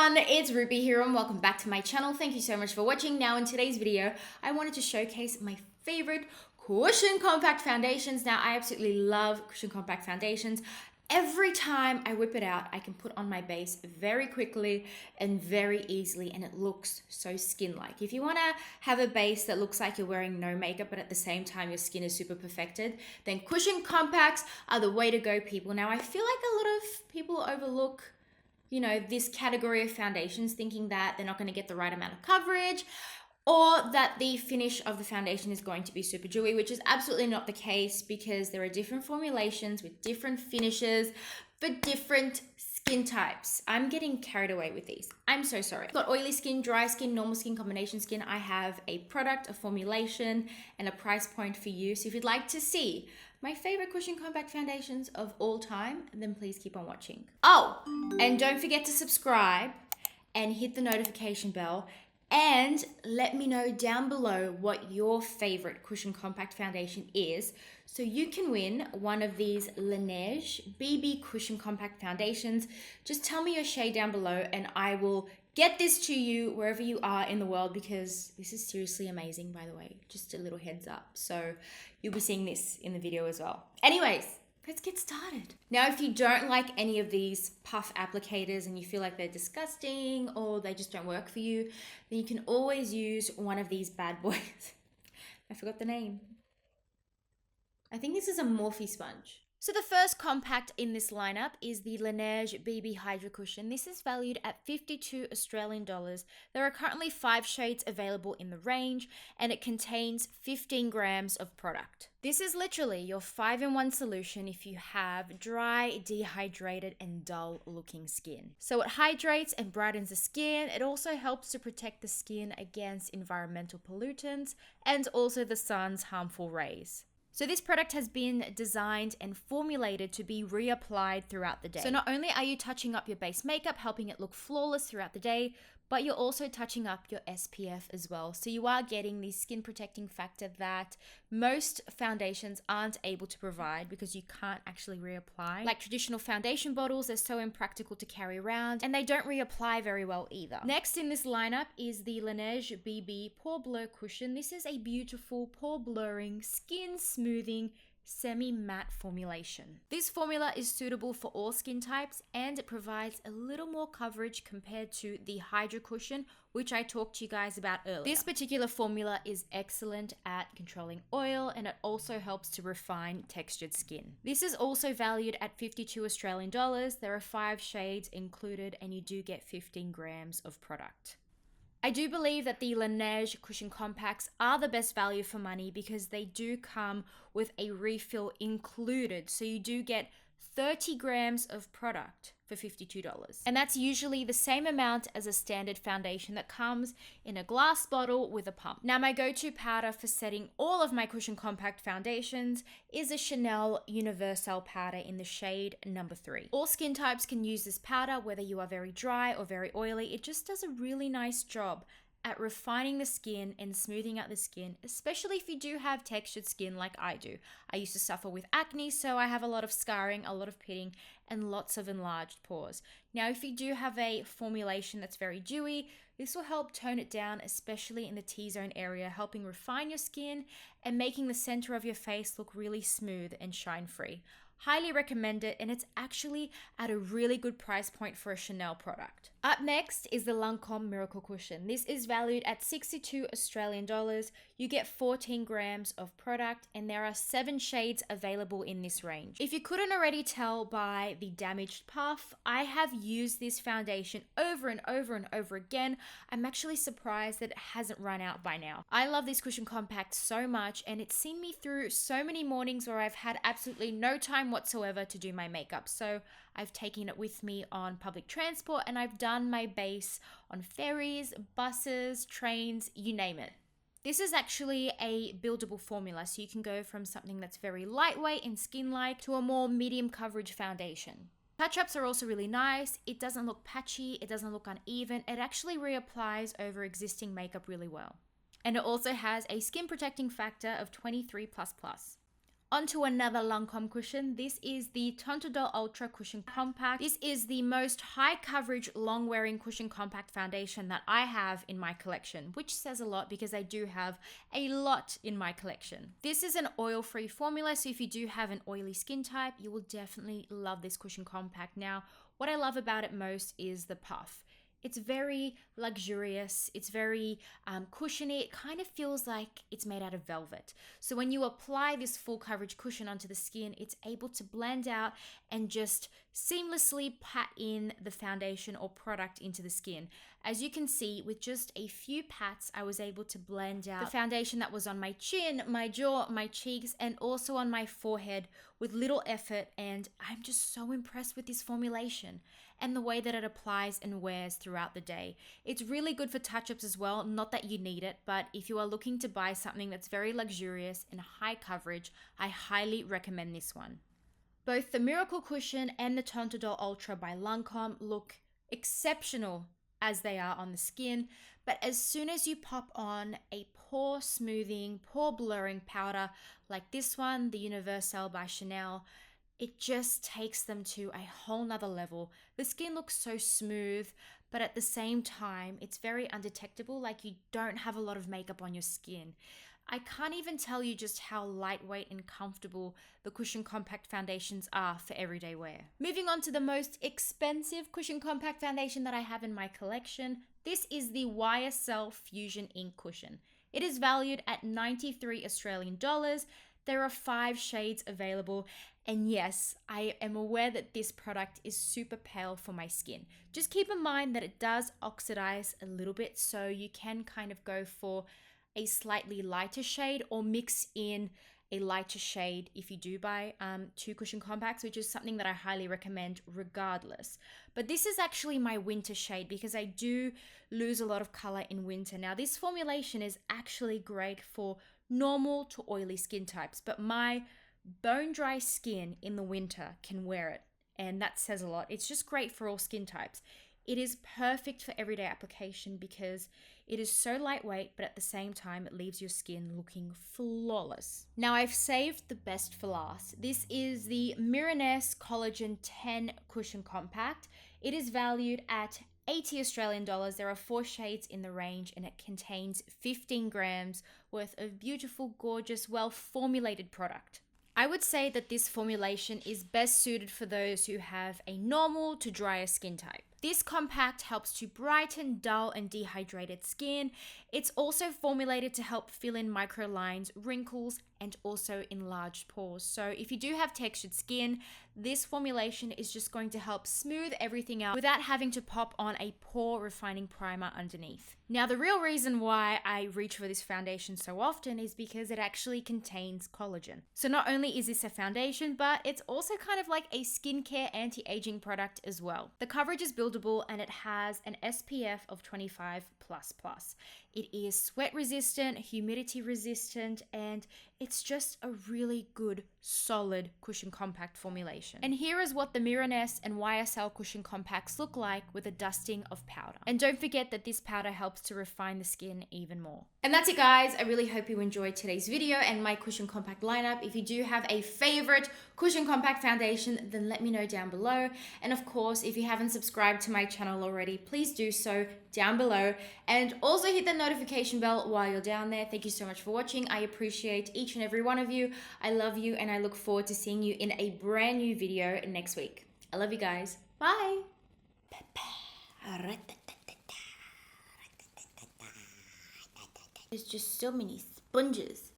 everyone, it's Ruby here and welcome back to my channel. Thank you so much for watching. Now in today's video, I wanted to showcase my favorite cushion compact foundations. Now I absolutely love cushion compact foundations. Every time I whip it out, I can put on my base very quickly and very easily, and it looks so skin-like. If you want to have a base that looks like you're wearing no makeup, but at the same time your skin is super perfected, then cushion compacts are the way to go, people. Now I feel like a lot of people overlook this category of foundations, thinking that they're not going to get the right amount of coverage or that the finish of the foundation is going to be super dewy, which is absolutely not the case because there are different formulations with different finishes for different skin types. I'm getting carried away with these. I'm so sorry. I've got oily skin, dry skin, normal skin, combination skin. I have a product, a formulation, and a price point for you. So if you'd like to see my favorite cushion compact foundations of all time, then please keep on watching. Oh, and don't forget to subscribe and hit the notification bell and let me know down below what your favorite cushion compact foundation is so you can win one of these LANEIGE BB cushion compact foundations. Just tell me your shade down below and I will get this to you wherever you are in the world, because this is seriously amazing, by the way. Just a little heads up. So you'll be seeing this in the video as well. Anyways, let's get started. Now, if you don't like any of these puff applicators and you feel like they're disgusting or they just don't work for you, then you can always use one of these bad boys. I forgot the name. I think this is a Morphe sponge. So the first compact in this lineup is the LANEIGE BB Hydra cushion. This is valued at 52 Australian dollars. There are currently 5 shades available in the range and it contains 15 grams of product. This is literally your 5-in-1 solution if you have dry, dehydrated, and dull looking skin. So it hydrates and brightens the skin. It also helps to protect the skin against environmental pollutants and also the sun's harmful rays. So this product has been designed and formulated to be reapplied throughout the day. So not only are you touching up your base makeup, helping it look flawless throughout the day, but you're also touching up your SPF as well. So you are getting the skin protecting factor that most foundations aren't able to provide because you can't actually reapply. Like traditional foundation bottles, they're so impractical to carry around and they don't reapply very well either. Next in this lineup is the LANEIGE BB Pore Blur Cushion. This is a beautiful pore blurring, skin smoothing, semi-matte formulation. This formula is suitable for all skin types and it provides a little more coverage compared to the Hydra cushion, which I talked to you guys about earlier. This particular formula is excellent at controlling oil and it also helps to refine textured skin. This is also valued at 52 Australian dollars. There are 5 shades included and you do get 15 grams of product. I do believe that the LANEIGE cushion compacts are the best value for money because they do come with a refill included. So you do get 30 grams of product for $52. And that's usually the same amount as a standard foundation that comes in a glass bottle with a pump. Now, my go-to powder for setting all of my cushion compact foundations is a Chanel Universal powder in the shade number 3. All skin types can use this powder, whether you are very dry or very oily. It just does a really nice job at refining the skin and smoothing out the skin, especially if you do have textured skin like I do. I used to suffer with acne, so I have a lot of scarring, a lot of pitting, and lots of enlarged pores. Now, if you do have a formulation that's very dewy, this will help tone it down, especially in the T-zone area, helping refine your skin and making the center of your face look really smooth and shine-free. Highly recommend it, and it's actually at a really good price point for a Chanel product. Up next is the LANCOME Miracle Cushion. This is valued at 62 Australian dollars. You get 14 grams of product, and there are 7 shades available in this range. If you couldn't already tell by the damaged puff, I have used this foundation over and over and over again. I'm actually surprised that it hasn't run out by now. I love this cushion compact so much, and it's seen me through so many mornings where I've had absolutely no time whatsoever to do my makeup. So I've taken it with me on public transport and I've done my base on ferries, buses, trains, you name it. This is actually a buildable formula, so you can go from something that's very lightweight and skin-like to a more medium coverage foundation. Touch-ups are also really nice. It doesn't look patchy, it doesn't look uneven. It actually reapplies over existing makeup really well. And it also has a skin protecting factor of 23++. Onto another LANCOME cushion. This is the Idole Ultra Cushion Compact. This is the most high coverage, long wearing cushion compact foundation that I have in my collection, which says a lot because I do have a lot in my collection. This is an oil-free formula, so if you do have an oily skin type, you will definitely love this cushion compact. Now, what I love about it most is the puff. It's very luxurious, it's very cushiony, it kind of feels like it's made out of velvet. So when you apply this full coverage cushion onto the skin, it's able to blend out and just seamlessly pat in the foundation or product into the skin. As you can see, with just a few pats, I was able to blend out the foundation that was on my chin, my jaw, my cheeks, and also on my forehead with little effort, and I'm just so impressed with this formulation and the way that it applies and wears throughout the day. It's really good for touch-ups as well, not that you need it, but if you are looking to buy something that's very luxurious and high coverage, I highly recommend this one. Both the Miracle Cushion and the Idole Ultra by LANCOME look exceptional as they are on the skin, but as soon as you pop on a pore smoothing, pore blurring powder like this one, the Universal by Chanel, it just takes them to a whole nother level. The skin looks so smooth, but at the same time, it's very undetectable, like you don't have a lot of makeup on your skin. I can't even tell you just how lightweight and comfortable the cushion compact foundations are for everyday wear. Moving on to the most expensive cushion compact foundation that I have in my collection, this is the YSL Fusion Ink Cushion. It is valued at 93 Australian dollars. There are 5 shades available, and yes, I am aware that this product is super pale for my skin. Just keep in mind that it does oxidize a little bit, so you can kind of go for a slightly lighter shade or mix in a lighter shade if you do buy 2 cushion compacts, which is something that I highly recommend regardless. But this is actually my winter shade because I do lose a lot of color in winter. Now, this formulation is actually great for normal to oily skin types, but my bone dry skin in the winter can wear it, and that says a lot. It's just great for all skin types. It is perfect for everyday application because it is so lightweight, but at the same time, it leaves your skin looking flawless. Now, I've saved the best for last. This is the MIRENESSE Collegen 10 Cushion Compact. It is valued at 80 Australian dollars. There are 4 shades in the range, and it contains 15 grams worth of beautiful, gorgeous, well-formulated product. I would say that this formulation is best suited for those who have a normal to drier skin type. This compact helps to brighten dull and dehydrated skin. It's also formulated to help fill in micro lines, wrinkles, and also enlarged pores. So if you do have textured skin, this formulation is just going to help smooth everything out without having to pop on a pore refining primer underneath. Now, the real reason why I reach for this foundation so often is because it actually contains collagen. So not only is this a foundation, but it's also kind of like a skincare anti-aging product as well. The coverage is buildable and it has an SPF of 25++. It is sweat resistant, humidity resistant, and it's just a really good, solid cushion compact formulation. And here is what the MIRENESSE and YSL cushion compacts look like with a dusting of powder. And don't forget that this powder helps to refine the skin even more. And that's it, guys. I really hope you enjoyed today's video and my cushion compact lineup. If you do have a favorite cushion compact foundation, then let me know down below. And of course, if you haven't subscribed to my channel already, please do so down below. And also hit the notification bell while you're down there. Thank you so much for watching. I appreciate each and every one of you. I love you, and I look forward to seeing you in a brand new video next week. I love you guys. Bye. There's just so many sponges.